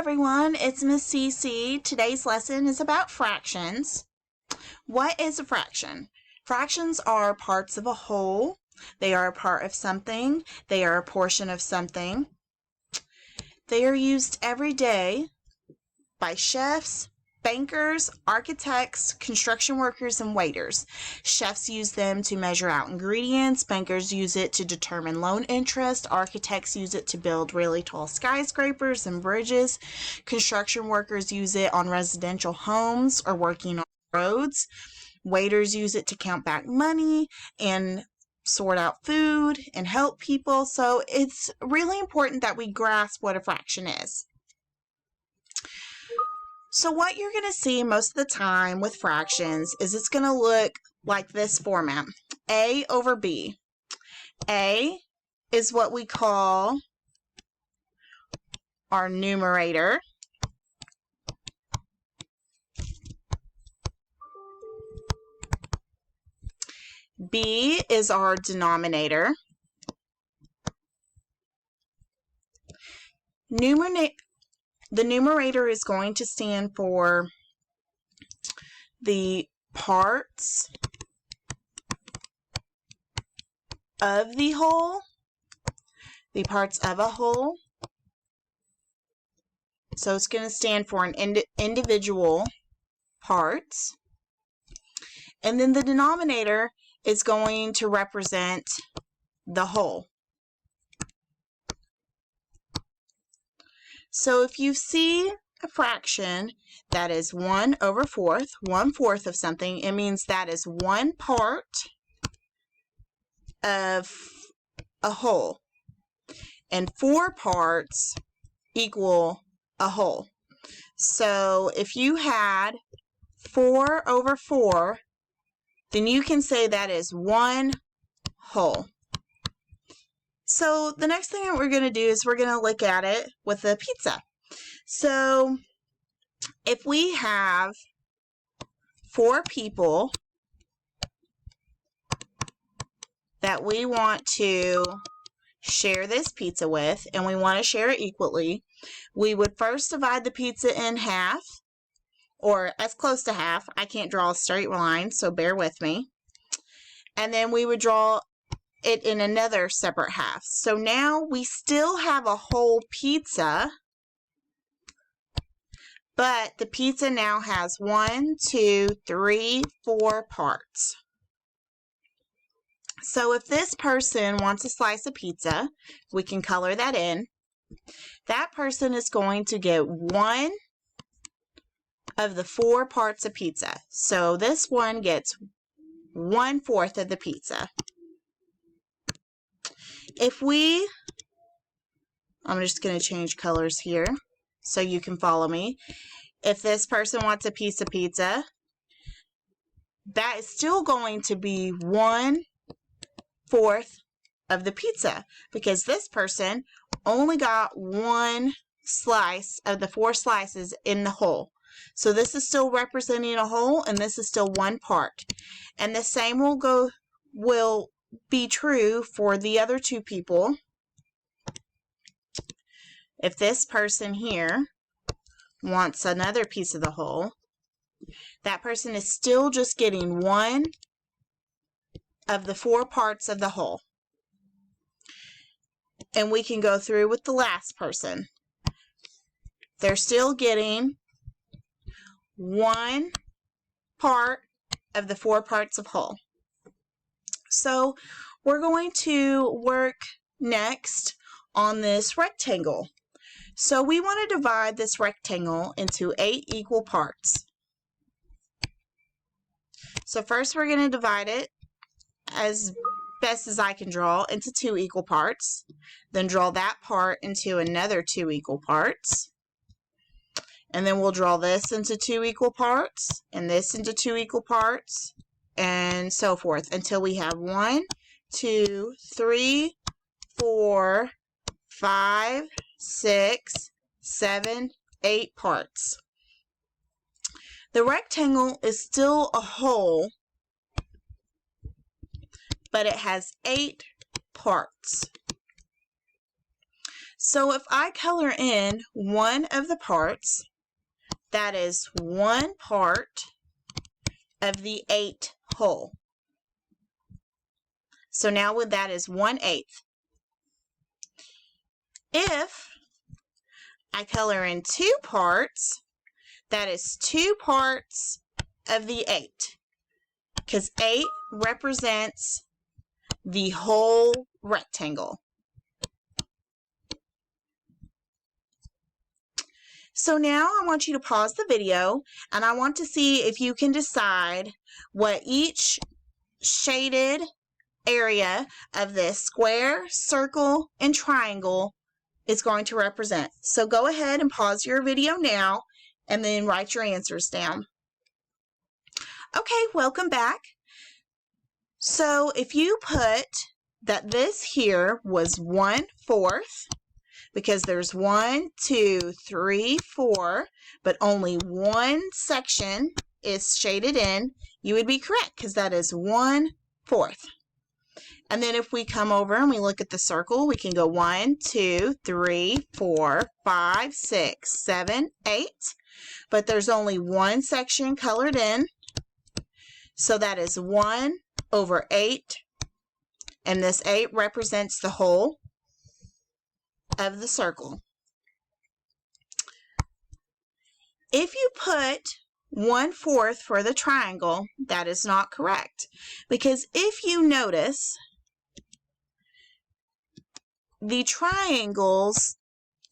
everyone, it's Miss CC. Today's lesson is about fractions. What is a fraction? Fractions are parts of a whole. They are a part of something. They are a portion of something. They are used every day by chefs, bankers, architects, construction workers, and waiters. Chefs use them to measure out ingredients. Bankers use it to determine loan interest. Architects use it to build really tall skyscrapers and bridges. Construction workers use it on residential homes or working on roads. Waiters use it to count back money and sort out food and help people. So it's really important that we grasp what a fraction is. So what you're going to see most of the time with fractions is it's going to look like this format, A over B. A is what we call our numerator. B is our denominator. The numerator is going to stand for the parts of the whole, the parts of a whole. So it's going to stand for an individual parts. And then the denominator is going to represent the whole. So if you see a fraction that is 1 over 4th, 1/4 of something, it means that is one part of a whole. And 4 parts equal a whole. So if you had 4 over 4, then you can say that is one whole. So the next thing that we're going to do is we're going to look at it with a pizza. So if we have 4 people that we want to share this pizza with, and we want to share it equally, we would first divide the pizza in half, or as close to half. I can't draw a straight line, so bear with me. And then we would draw it in another separate half. So now we still have a whole pizza, but the pizza now has 1, 2, 3, 4 parts. So if this person wants a slice of pizza, we can color that in. That person is going to get 1 of the 4 parts of pizza. So this one gets 1/4 of the pizza. I'm just going to change colors here so you can follow me. If this person wants a piece of pizza, that is still going to be 1/4 of the pizza, because this person only got 1 slice of the 4 slices in the whole. So this is still representing a whole, and this is still one part. And the same will be true for the other 2 people. If this person here wants another piece of the whole, that person is still just getting 1 of the 4 parts of the whole. And we can go through with the last person. They're still getting 1 part of the 4 parts of whole. So we're going to work next on this rectangle. So we want to divide this rectangle into 8 equal parts. So first we're going to divide it, as best as I can draw, into 2 equal parts. Then draw that part into another 2 equal parts. And then we'll draw this into 2 equal parts, and this into 2 equal parts, and so forth until we have 1, 2, 3, 4, 5, 6, 7, 8 parts. The rectangle is still a whole, but it has 8 parts. So if I color in one of the parts, that is 1 part of the 8 whole. So now that is 1/8. If I color in 2 parts, that is 2 parts of the 8, because 8 represents the whole rectangle. So now I want you to pause the video, and I want to see if you can decide what each shaded area of this square, circle, and triangle is going to represent. So go ahead and pause your video now and then write your answers down. Okay, welcome back. So if you put that this here was 1/4, because there's 1, 2, 3, 4, but only one section is shaded in, you would be correct, because that is 1/4. And then if we come over and we look at the circle, we can go 1, 2, 3, 4, 5, 6, 7, 8. But there's only one section colored in. So that is 1/8. And this 8 represents the whole of the circle. If you put 1/4 for the triangle, that is not correct. Because if you notice, the triangle's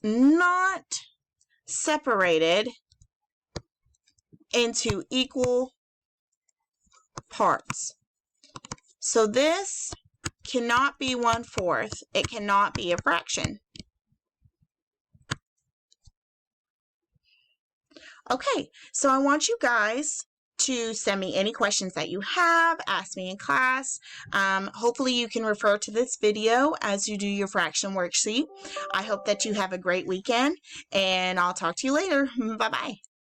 not separated into equal parts. So this cannot be 1/4. It cannot be a fraction. Okay, so I want you guys to send me any questions that you have, ask me in class. Hopefully you can refer to this video as you do your fraction worksheet. I hope that you have a great weekend, and I'll talk to you later. Bye-bye.